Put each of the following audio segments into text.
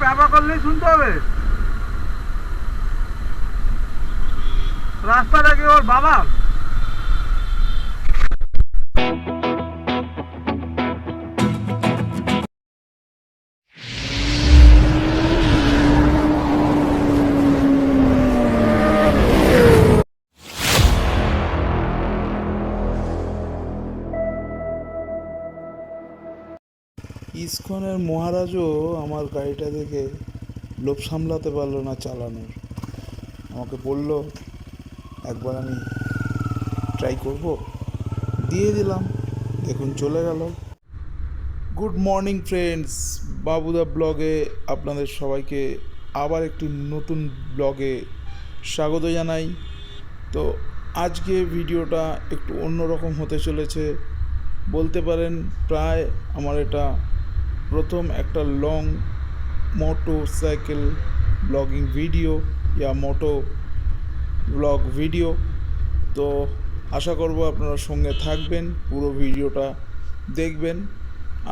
Papa করলেই শুনতে হবে। রাস্তাটা কি ওর বাবা? ইসকনের মহারাজও আমার গাড়িটা দেখে লোভ সামলাতে পারলো না চালানোর। আমাকে বলল একবার আমি ট্রাই করব, দিয়ে দিলাম। দেখুন চলে গেল। গুড মর্নিং ফ্রেন্ডস, বাবুদা ব্লগে আপনাদের সবাইকে আবার একটি নতুন ব্লগে স্বাগত জানাই। তো আজকে ভিডিওটা একটু অন্যরকম হতে চলেছে বলতে পারেন। প্রায় আমার এটা প্রথম একটা লং মোটো সাইকেল ব্লগিং ভিডিও ইয়া মোটো ব্লগ ভিডিও। তো আশা করব আপনারা সঙ্গে থাকবেন, পুরো ভিডিওটা দেখবেন।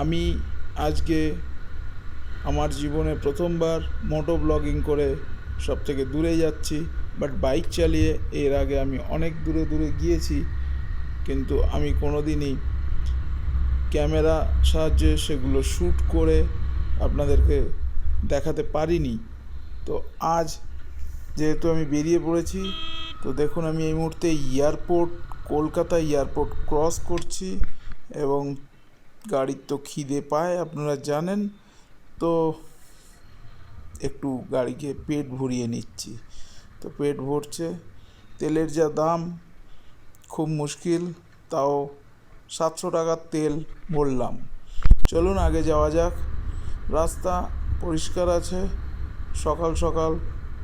আমি আজকে আমার জীবনে প্রথমবার মোটো ব্লগিং করে সব থেকে দূরে যাচ্ছি, বাট বাইক চালিয়ে এর আগে আমি অনেক দূরে দূরে গিয়েছি, কিন্তু আমি কোনো দিনই ক্যামেরা সাহায্যে সেগুলো শ্যুট করে আপনাদেরকে দেখাতে পারিনি। তো আজ যেহেতু আমি বেরিয়ে পড়েছি, তো দেখুন আমি এই মুহূর্তে এয়ারপোর্ট, কলকাতা এয়ারপোর্ট ক্রস করছি এবং গাড়ির তো খিদে পায় আপনারা জানেন, তো একটু গাড়িকে পেট ভরিয়ে নিচ্ছি। তো পেট ভরছে, তেলের যা দাম খুব মুশকিল, তাও 700 টাকার তেল ভরলাম। চলুন আগে যাওয়া যাক। রাস্তা পরিষ্কার আছে, সকাল সকাল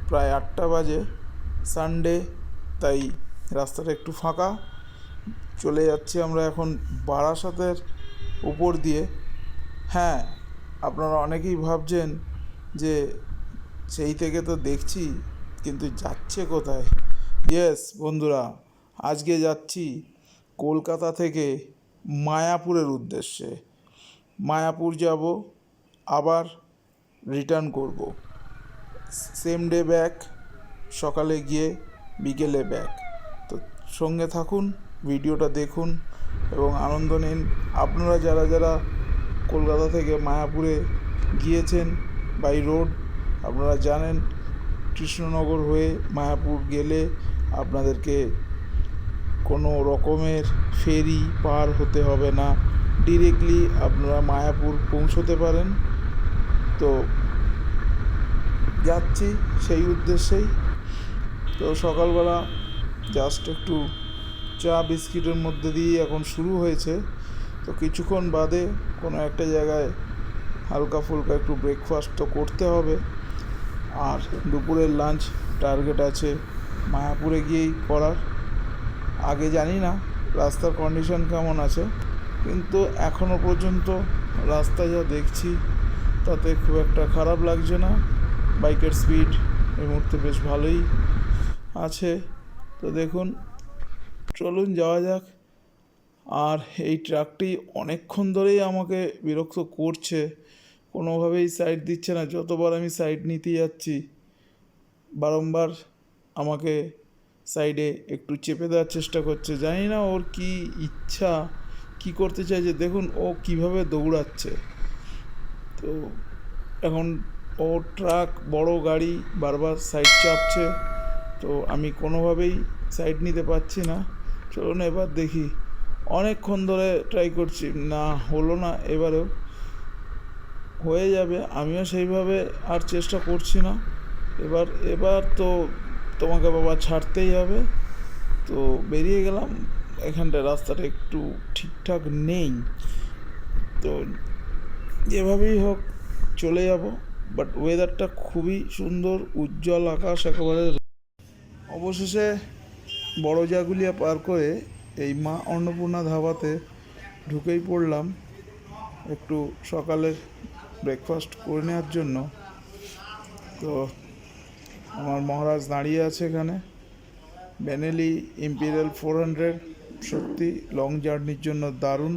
প্রায় 8টা বাজে, সানডে, তাই রাস্তাটা একটু ফাঁকা। চলে যাচ্ছি আমরা এখন বারাসাতের উপর দিয়ে। হ্যাঁ, আপনারা অনেকেই ভাবছেন যে সেই থেকে তো দেখছি, কিন্তু যাচ্ছে কোথায়? ইয়েস বন্ধুরা, আজকে যাচ্ছি কলকাতা থেকে মায়াপুরের উদ্দেশ্যে। মায়াপুর যাব, আবার রিটার্ন করব। সেম ডে ব্যাক, সকালে গিয়ে বিকেলে ব্যাক। তো সঙ্গে থাকুন, ভিডিওটা দেখুন এবং আনন্দ নিন। আপনারা যারা যারা কলকাতা থেকে মায়াপুরে গিয়েছেন বাই রোড, আপনারা জানেন কৃষ্ণনগর হয়ে মায়াপুর গেলে আপনাদেরকে কোনো রকমের ফেরি পার হতে হবে না, ডিরেক্টলি আপনারা মায়াপুর পৌঁছতে পারেন। তো যাচ্ছি সেই উদ্দেশ্যেই। তো সকালবেলা জাস্ট একটু চা বিস্কিটের মধ্যে দিয়ে এখন শুরু হয়েছে, তো কিছুক্ষণ বাদে কোনো একটা জায়গায় হালকা ফুলকা একটু ব্রেকফাস্ট তো করতে হবে। আর দুপুরের লাঞ্চ টার্গেট আছে মায়াপুরে গিয়েই করার। আগে জানি না রাস্তার কন্ডিশন কেমন আছে, কিন্তু এখনও পর্যন্ত রাস্তা যা দেখছি তাতে খুব একটা খারাপ লাগছে না। বাইকের স্পিড এই মুহূর্তে বেশ ভালোই আছে। তো দেখুন, চলুন যাওয়া যাক। আর এই ট্রাকটি অনেকক্ষণ ধরেই আমাকে বিরক্ত করছে, কোনোভাবেই সাইড দিচ্ছে না। যতবার আমি সাইড নিতে যাচ্ছি বারংবার আমাকে সাইডে একটু চেপে দেওয়ার চেষ্টা করছে। জানি না ওর কি ইচ্ছা, কি করতে চাইছে। দেখুন ও কিভাবে দৌড়াচ্ছে। তো এখন ও ট্রাক, বড় গাড়ি বারবার সাইড চাপছে, তো আমি কোনোভাবেই সাইড নিতে পারছি না। চলুন এবার দেখি। অনেকক্ষণ ধরে ট্রাই করছি, না হলো না। এবারেও হয়ে যাবে, আমিও সেইভাবে আর চেষ্টা করছি না। এবার তো তোমাকে বাবা ছাড়তেই হবে। তো বেরিয়ে গেলাম। এখানটা রাস্তাটা একটু ঠিকঠাক নেই, তো যেভাবেই হোক চলে যাব। বাট ওয়েদারটা খুবই সুন্দর, উজ্জ্বল আকাশ একেবারে। অবশেষে বড়জাগুলিয়া পার করে এই মা অন্নপূর্ণা ধাবাতে ঢুকেই পড়লাম একটু সকালের ব্রেকফাস্ট করে নেওয়ার জন্য। তো আমার মহারাজ দাঁড়িয়ে আছে এখানে। বেনেলি ইম্পিরিয়াল 400, সত্যি লং জার্নির জন্য দারুণ।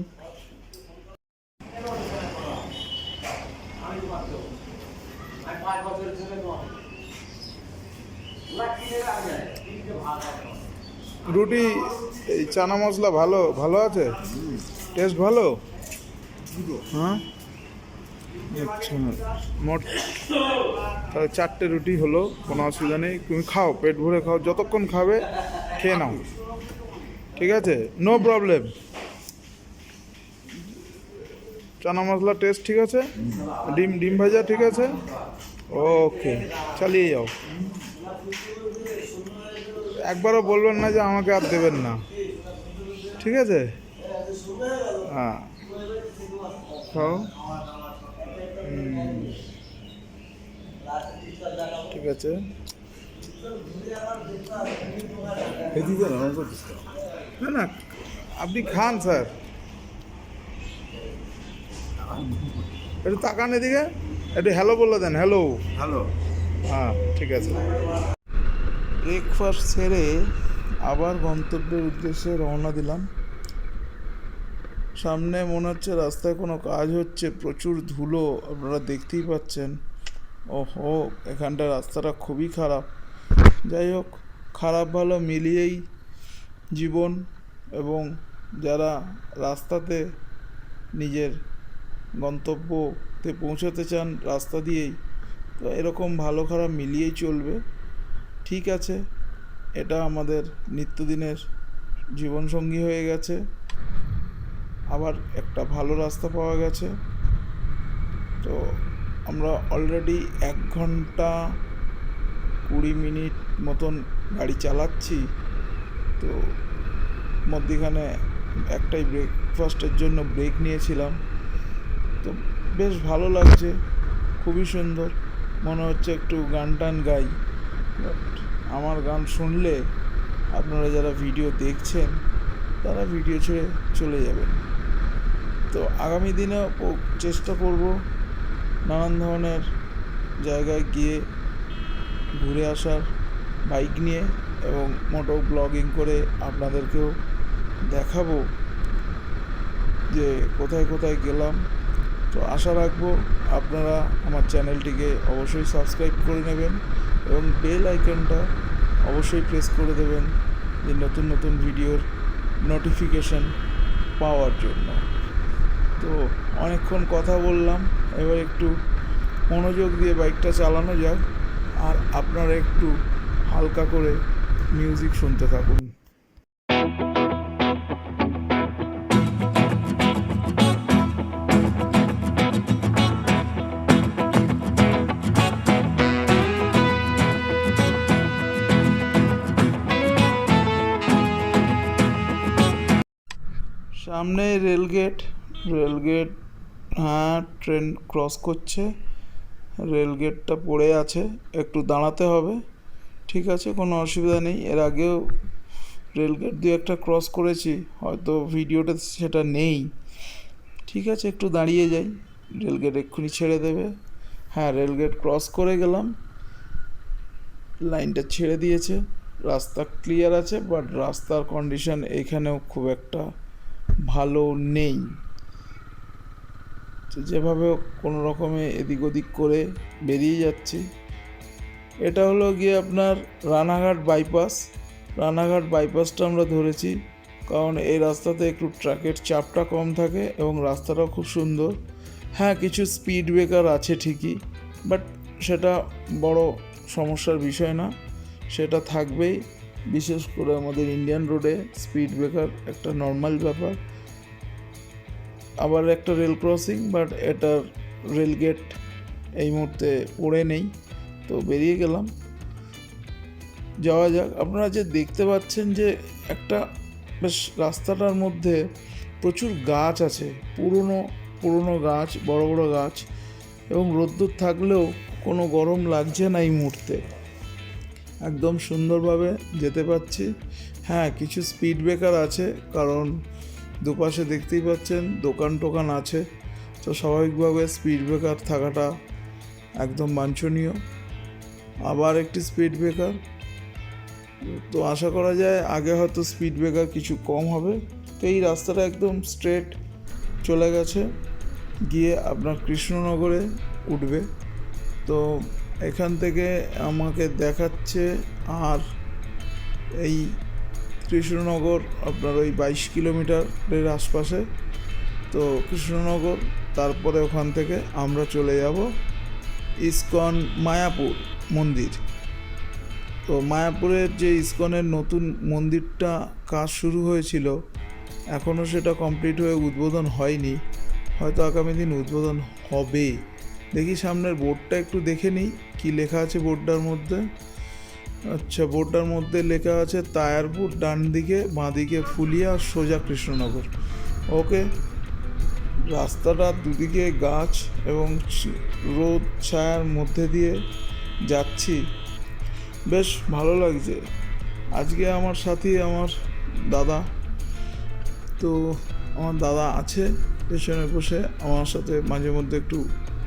রুটি এই চানা মশলা ভালো ভালো আছে, টেস্ট ভালো। হ্যাঁ আচ্ছা, মোট তাহলে 4টে রুটি হলো, কোনো অসুবিধা নেই। তুমি খাও, পেট ভরে খাও, যতক্ষণ খাবে খেয়ে নাও, ঠিক আছে, no problem. Chana masala test ঠিক আছে, ডিম ভাজা ঠিক আছে, ওকে চালিয়ে যাও। একবারও বলবেন না যে আমাকে আর দেবেন না, ঠিক আছে? হ্যাঁ খাও, ঠিক আছে। না না, আপনি খান স্যার, একটু তাকান এদিকে, একটু হ্যালো বলে দেন, হ্যালো হ্যালো। হ্যাঁ ঠিক আছে। ব্রেকফাস্ট সেরে আবার গন্তব্যের উদ্দেশ্যে রওনা দিলাম। সামনে মনে হচ্ছে রাস্তায় কোনো কাজ হচ্ছে, প্রচুর ধুলো, আপনারা দেখতেই পাচ্ছেন। ওহো, এখানটা রাস্তাটা খুবই খারাপ। যাই হোক, খারাপ ভালো মিলিয়েই জীবন, এবং যারা রাস্তাতে নিজের গন্তব্যতে পৌঁছাতে চান রাস্তা দিয়েই, তো এরকম ভালো খারাপ মিলিয়েই চলবে, ঠিক আছে। এটা আমাদের নিত্যদিনের জীবনসঙ্গী হয়ে গেছে। আবার একটা ভালো রাস্তা পাওয়া গেছে, তো আমরা অলরেডি 1 ঘন্টা 20 মিনিট মতন গাড়ি চালাচ্ছি। তো মধ্যিখানে একটাই ব্রেকফাস্টের জন্য ব্রেক নিয়েছিলাম। তো বেশ ভালো লাগছে, খুবই সুন্দর, মনে হচ্ছে একটু গান টান গাই। বাট আমার গান শুনলে আপনারা যারা ভিডিও দেখছেন তারা ভিডিও ছেড়ে চলে যাবেন। তো আগামী দিনেও চেষ্টা করব নানান ধরনের জায়গায় গিয়ে ঘুরে আসার বাইক নিয়ে, এবং মোটো ব্লগিং করে আপনাদেরকেও দেখাবো যে কোথায় কোথায় গেলাম। তো আশা রাখবো আপনারা আমার চ্যানেলটিকে অবশ্যই সাবস্ক্রাইব করে নেবেন এবং বেল আইকনটা অবশ্যই প্রেস করে দেবেন, যে নতুন নতুন ভিডিওর নোটিফিকেশন পাওয়ার জন্য। তো অনেকক্ষণ কথা বললাম, এবার একটু মনোযোগ দিয়ে বাইকটা চালানো যাক, আর আপনারা একটু হালকা করে মিউজিক শুনতে থাকুন। সামনে রেলগেট, হ্যাঁ ট্রেন ক্রস করছে, রেলগেটটা পড়ে আছে, একটু দাঁড়াতে হবে, ঠিক আছে, কোনো অসুবিধা নেই। এর আগেও রেলগেট 2-1টা ক্রস করেছি, হয়তো ভিডিওটা সেটা নেই, ঠিক আছে, একটু দাঁড়িয়ে যাই, রেলগেট এক্ষুনি ছেড়ে দেবে। হ্যাঁ, রেলগেট ক্রস করে গেলাম, লাইনটা ছেড়ে দিয়েছে, রাস্তা ক্লিয়ার আছে, বাট রাস্তার কন্ডিশন এখানেও খুব একটা ভালো নেই। তো যেভাবে কোনো রকমে এদিক ওদিক করে বেরিয়ে যাচ্ছি। এটা হলো গিয়ে আপনার রানাঘাট বাইপাসটা আমরা ধরেছি, কারণ এই রাস্তাতে একটু ট্রাকের চাপটা কম থাকে এবং রাস্তাটাও খুব সুন্দর। হ্যাঁ, কিছু স্পিড ব্রেকার আছে ঠিকই, বাট সেটা বড় সমস্যার বিষয় না, সেটা থাকবেই। বিশেষ করে আমাদের ইন্ডিয়ান রোডে স্পিড ব্রেকার একটা নর্মাল ব্যাপার। আবার একটা রেল ক্রসিং, বাট এটার রেলগেট এই মুহূর্তে পড়ে নেই, তো বেরিয়ে গেলাম, যাওয়া যাক। আপনারা যে দেখতে পাচ্ছেন যে একটা বেশ রাস্তাটার মধ্যে প্রচুর গাছ আছে, পুরনো গাছ, বড় বড় গাছ, এবং রোদ্দুর থাকলেও কোনো গরম লাগছে না এই মুহূর্তে, একদম সুন্দরভাবে যেতে পারছি। হ্যাঁ, কিছু স্পিড ব্রেকার আছে, কারণ দুপাশে দেখতেই পাচ্ছেন দোকান টোকান আছে, তো স্বাভাবিকভাবে স্পিড ব্রেকার থাকাটা একদম বাঞ্ছনীয়। আবার একটি স্পিড ব্রেকার, তো আশা করা যায় আগে হয়তো স্পিড ব্রেকার কিছু কম হবে। তো এই রাস্তাটা একদম স্ট্রেট চলে গেছে, গিয়ে আপনার কৃষ্ণনগরে উঠবে। তো এখান থেকে আমাকে দেখাচ্ছে আর এই কৃষ্ণনগর আপনার ওই 22 কিলোমিটারের আশপাশে। তো কৃষ্ণনগর, তারপরে ওখান থেকে আমরা চলে যাব ইস্কন মায়াপুর মন্দির। তো মায়াপুরের যে ইস্কনের নতুন মন্দিরটা কাজ শুরু হয়েছিল, এখনও সেটা কমপ্লিট হয়ে উদ্বোধন হয়নি, হয়তো আগামী দিন উদ্বোধন হবে। দেখি সামনের বোর্ডটা একটু দেখে নিই কী লেখা আছে বোর্ডটার মধ্যে। আচ্ছা, বোর্ডটার মধ্যে লেখা আছে তায়ারপুর ডান দিকে, বাঁ দিকে ফুলিয়া, সোজা কৃষ্ণনগর। ওকে, রাস্তাটা দুদিকে গাছ এবং রোদ ছায়ার মধ্যে দিয়ে যাচ্ছি, বেশ ভালো লাগছে। আজকে আমার সাথে আমার দাদা, তো আমার দাদা আছে পেছনে বসে আমার সাথে মাঝে মধ্যে একটু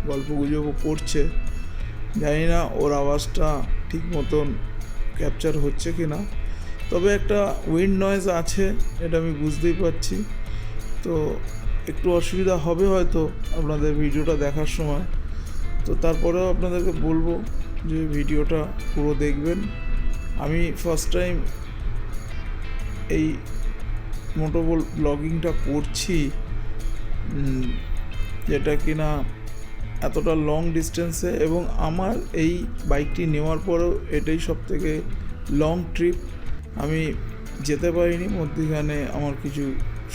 গল্প গুজবও করছে। জানি না ওর আওয়াজটা ঠিক মতন ক্যাপচার হচ্ছে কি না, তবে একটা উইন্ড নয়েজ আছে, এটা আমি বুঝতেই পারছি। তো একটু অসুবিধা হবে হয়তো আপনাদের ভিডিওটা দেখার সময়, তো তারপরেও আপনাদেরকে বলবো যে ভিডিওটা পুরো দেখবেন। আমি ফার্স্ট টাইম এই মোটো ব্লগিংটা করছি, যেটা কিনা এতটা লং ডিস্টেন্সে, এবং আমার এই বাইকটি নেওয়ার পরেও এটাই সবথেকে লং ট্রিপ। আমি যেতে পারিনি, মধ্যখানে আমার কিছু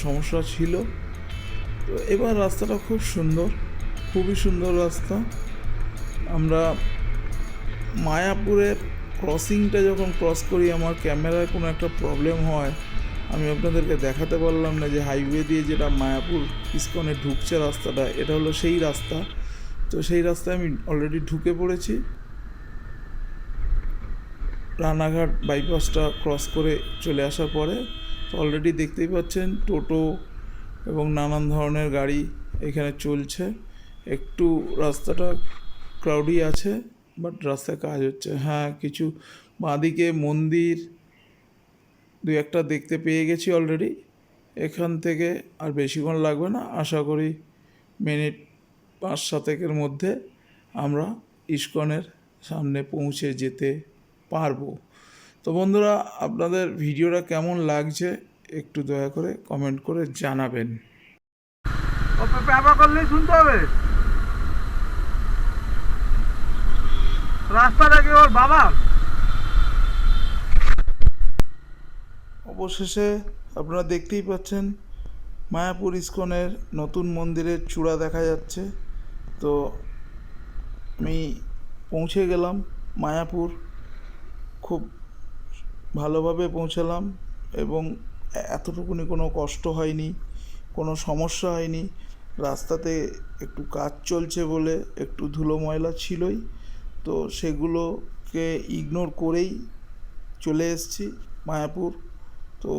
সমস্যা ছিল। তো এবার রাস্তাটা খুব সুন্দর, খুবই সুন্দর রাস্তা। আমরা মায়াপুরের ক্রসিংটা যখন ক্রস করি, আমার ক্যামেরায় কোনো একটা প্রবলেম হয়, আমি আপনাদেরকে দেখাতে পারলাম না যে হাইওয়ে দিয়ে যেটা মায়াপুর ইস্কনে ঢুকছে রাস্তাটা, এটা হলো সেই রাস্তা। তো সেই রাস্তায় আমি অলরেডি ঢুকে পড়েছি। রানাঘাট বাইপাসটা ক্রস করে চলে আসার পরে তো অলরেডি দেখতেই পাচ্ছেন টোটো এবং নানান ধরনের গাড়ি এখানে চলছে। একটু রাস্তাটা ক্রাউডি আছে, বাট রাস্তায় কাজ হচ্ছে। হ্যাঁ, কিছু বাঁদিকে মন্দির দু একটা দেখতে পেয়ে গেছি অলরেডি। এখান থেকে আর বেশিক্ষণ লাগবে না, আশা করি মিনিট 5-7 মধ্যে আমরা ইস্কনের সামনে পৌঁছে যেতে পারবো। তো বন্ধুরা, আপনাদের ভিডিওটা কেমন লাগছে একটু দয়া করে কমেন্ট করে জানাবেন। পেপা করলেই শুনতে হবে। রাস্তাটা কি ওর বাবা? অবশেষে আপনারা দেখতেই পাচ্ছেন মায়াপুর ইস্কনের নতুন মন্দিরের চূড়া দেখা যাচ্ছে। তো আমি পৌঁছে গেলাম মায়াপুর, খুব ভালোভাবে পৌঁছালাম, এবং এতটুকুনি কোনো কষ্ট হয়নি, কোনো সমস্যা হয়নি। রাস্তাতে একটু কাজ চলছে বলে একটু ধুলো ময়লা ছিলই, তো সেগুলোকে ইগনোর করেই চলে এসেছি মায়াপুর। তো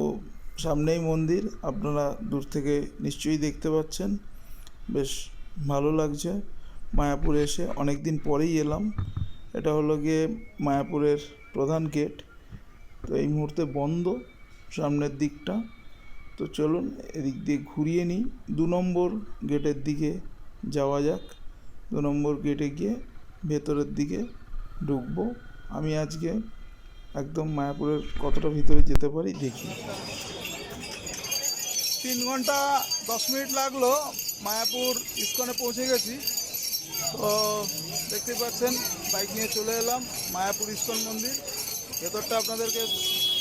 সামনেই মন্দির, আপনারা দূর থেকে নিশ্চয়ই দেখতে পাচ্ছেন। বেশ ভালো লাগছে মায়াপুরে এসে, অনেক দিন পরেই এলাম। এটা হলো গিয়ে মায়াপুরের প্রধান গেট, তো এই মুহূর্তে বন্ধ সামনের দিকটা। তো চলুন এদিক দিয়ে ঘুরিয়ে নিই, 2 নম্বর গেটের দিকে যাওয়া যাক। 2 নম্বর গেটে গিয়ে ভেতরের দিকে ঢুকবো। আমি আজকে একদম মায়াপুরের কতটা ভিতরে যেতে পারি দেখি। 3 ঘন্টা 10 মিনিট লাগলো, মায়াপুর ইস্কনে পৌঁছে গেছি। তো দেখতে পাচ্ছেন বাইক নিয়ে চলে এলাম মায়াপুর ইস্কন মন্দির। ভেতরটা আপনাদেরকে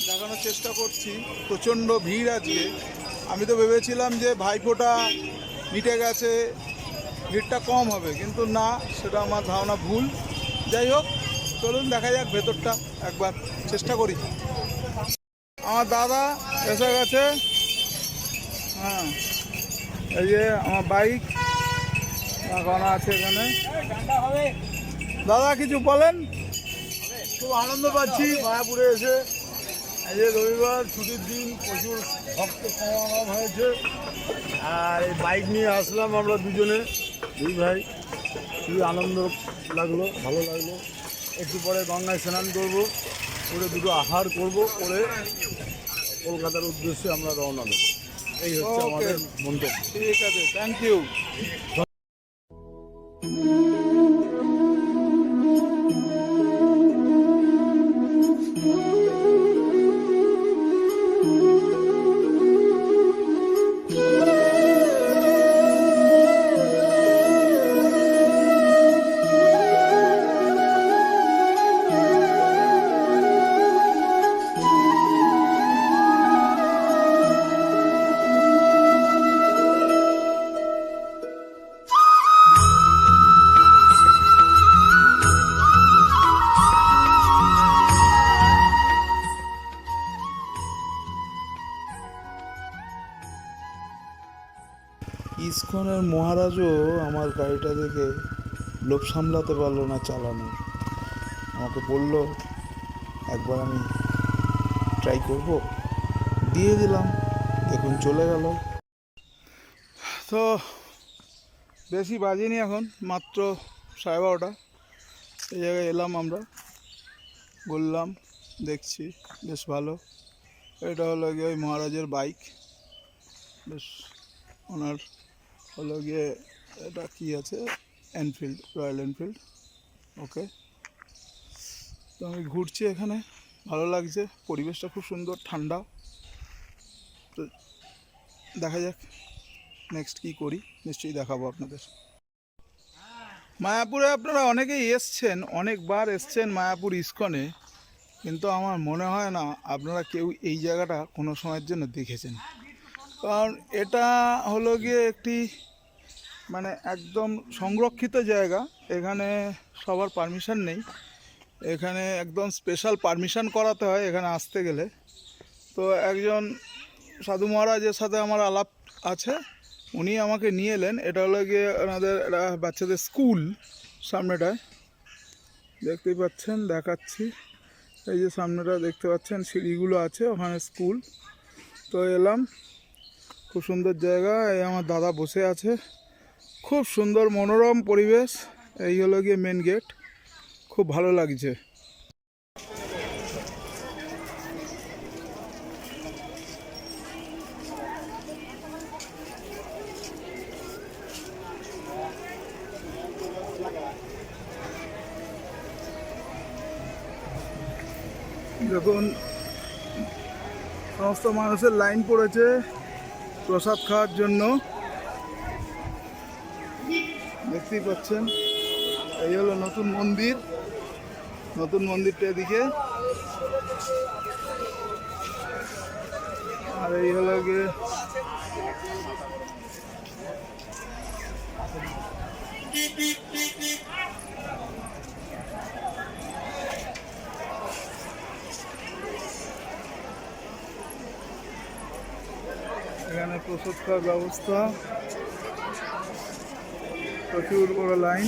দেখানোর চেষ্টা করছি। প্রচণ্ড ভিড় আজকে। আমি তো ভেবেছিলাম যে ভাইফোঁটা মিটে গেছে, ভিড়টা কম হবে, কিন্তু না, সেটা আমার ধারণা ভুল। যাই হোক, চলুন দেখা যাক ভেতরটা, একবার চেষ্টা করি। আমার দাদা এসে গেছে। হ্যাঁ, এই যে আমার বাইক লাগানো আছে এখানে। দাদা কিছু বলেন। খুব আনন্দ পাচ্ছি মায়াপুরে এসে। এই যে রবিবার ছুটির দিন, প্রচুর ভক্ত সমাগম হয়েছে, আর এই বাইক নিয়ে আসলাম আমরা দুই ভাই। খুবই আনন্দ লাগলো, ভালো লাগলো। একটু পরে গঙ্গায় স্নান করবো, করে দুটো আহার করব, করে কলকাতার উদ্দেশ্যে আমরা রওনা দেবো। এই হচ্ছে আমাদের মন্তব্য। ঠিক আছে, থ্যাংক ইউ। মহারাজও আমার গাড়িটা দেখে লোভ সামলাতে পারলো না চালানোর। আমাকে বলল একবার আমি ট্রাই করব, দিয়ে দিলাম। দেখুন চলে গেল। তো বেশি বাজেনি, এখন মাত্র 12:30। এই জায়গায় এলাম আমরা, বললাম দেখছি, বেশ ভালো। এটা হলো গিয়ে ওই মহারাজের বাইক, বেশ ওনার হলো গিয়ে এটা কি আছে, এনফিল্ড, রয়্যাল এনফিল্ড। ওকে, তো আমি ঘুরছি এখানে, ভালো লাগছে, পরিবেশটা খুব সুন্দর, ঠান্ডা। তো দেখা যাক নেক্সট কী করি, নিশ্চয়ই দেখাবো আপনাদের। মায়াপুরে আপনারা অনেকেই এসছেন, অনেকবার এসছেন মায়াপুর ইস্কনে, কিন্তু আমার মনে হয় না আপনারা কেউ এই জায়গাটা কোনো সময়ের জন্য দেখেছেন। কারণ এটা হলো গিয়ে একটি মানে একদম সংরক্ষিত জায়গা। এখানে সবার পারমিশন নেই, এখানে একদম স্পেশাল পারমিশন করাতে হয় এখানে আসতে গেলে। তো একজন সাধু মহারাজের সাথে আমার আলাপ আছে, উনি আমাকে নিয়ে এলেন। এটা হলো গিয়ে ওনাদের বাচ্চাদের স্কুল, সামনেটায় দেখতেই পাচ্ছেন, দেখাচ্ছি। এই যে সামনেটা দেখতে পাচ্ছেন, সিঁড়িগুলো আছে, ওখানে স্কুল। তো এলাম, খুব সুন্দর জায়গা। এই আমার দাদা বসে আছে, খুব সুন্দর মনোরম পরিবেশ। এই হলো গিয়ে মেন গেট, খুব ভালো লাগছে। দেখুন সমস্ত মানুষের লাইন পড়েছে প্রসাদ খাওয়ার জন্য, দেখতেই পাচ্ছেন। এই হলো নতুন মন্দির, নতুন মন্দিরটা এদিকে, আর এই হলো গিয়ে এখানে প্রসাদ খাওয়ার ব্যবস্থা, প্রচুর বড় লাইন,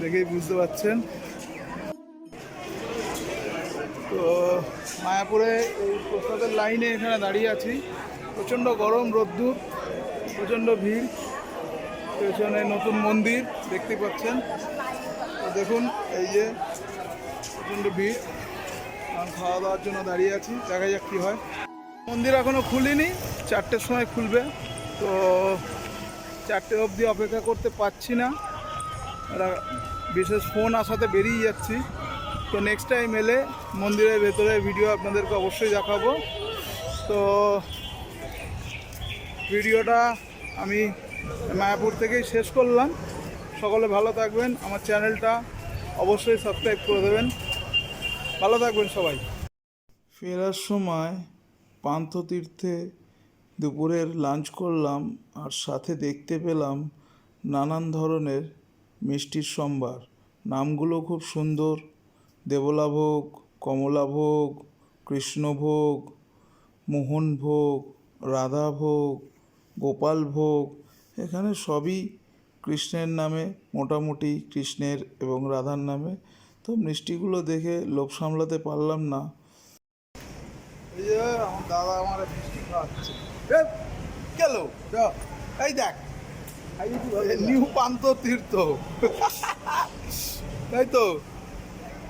দেখেই বুঝতে পারছেন। তো মায়াপুরে এই প্রসাদের লাইনে এখানে দাঁড়িয়ে আছি, প্রচণ্ড গরম, রোদ্দুর, প্রচণ্ড ভিড়। পেছনে নতুন মন্দির দেখতেই পাচ্ছেন। তো দেখুন এই যে প্রচণ্ড ভিড়, আমি খাওয়া দাওয়ার জন্য দাঁড়িয়ে আছি, দেখা যাক কী হয়। মন্দির এখনও খুলিনি, 4টের সময় খুলবে। তো 4টে অবধি অপেক্ষা করতে পারছি না, বিশেষ ফোন আসাতে বেরিয়ে যাচ্ছি। তো নেক্সট টাইম এলে মন্দিরের ভেতরে ভিডিও আপনাদেরকে অবশ্যই দেখাবো। তো ভিডিওটা আমি মায়াপুর থেকেই শেষ করলাম। সকলে ভালো থাকবেন, আমার চ্যানেলটা অবশ্যই সাবস্ক্রাইব করে দেবেন। ভালো থাকবেন সবাই। ফেরার সময় পান্থতীর্থে দুপুরের লাঞ্চ করলাম, আর সাথে দেখতে পেলাম নানান ধরনের মিষ্টির সম্ভার। নামগুলো খুব সুন্দর, দেবলাভোগ, কমলাভোগ, কৃষ্ণভোগ, মোহনভোগ, রাধাভোগ, গোপালভোগ। এখানে সবই কৃষ্ণের নামে, মোটামুটি কৃষ্ণের এবং রাধার নামে। তো মিষ্টিগুলো দেখে লোভ সামলাতে পারলাম না। এই যে আমার দাদা আমার মিষ্টি খাওয়াচ্ছে, গেল এই দেখ, নিউ পান্থতীর্থ, তাই তো,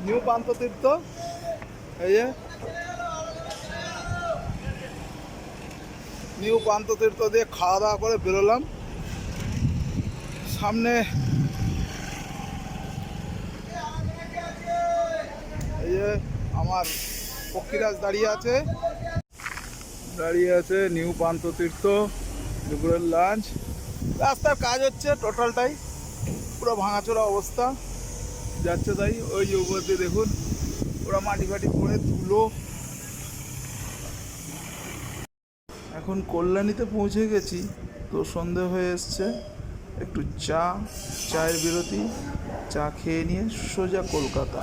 নিউ পান্থতীর্থ। এই যে নিউ পান্থতীর্থ দিয়ে খাওয়া দাওয়া করে বেরোলাম। সামনে এই যে আমার পক্ষীরাজ দাঁড়িয়ে আছে নিউ পান্থতীর্থ। দুপুরের লাঞ্চ, রাস্তার কাজ হচ্ছে, টোটালটাই পুরো ভাঙাচোরা অবস্থা যাচ্ছে। তাই ওই যে উপর দিয়ে দেখুন পুরো মাটি ফাটি পড়ে ধুলো। এখন কল্যাণীতে পৌঁছে গেছি, তো সন্ধে হয়ে এসছে। একটু চায়ের বিরতি, চা খেয়ে নিয়ে সোজা কলকাতা।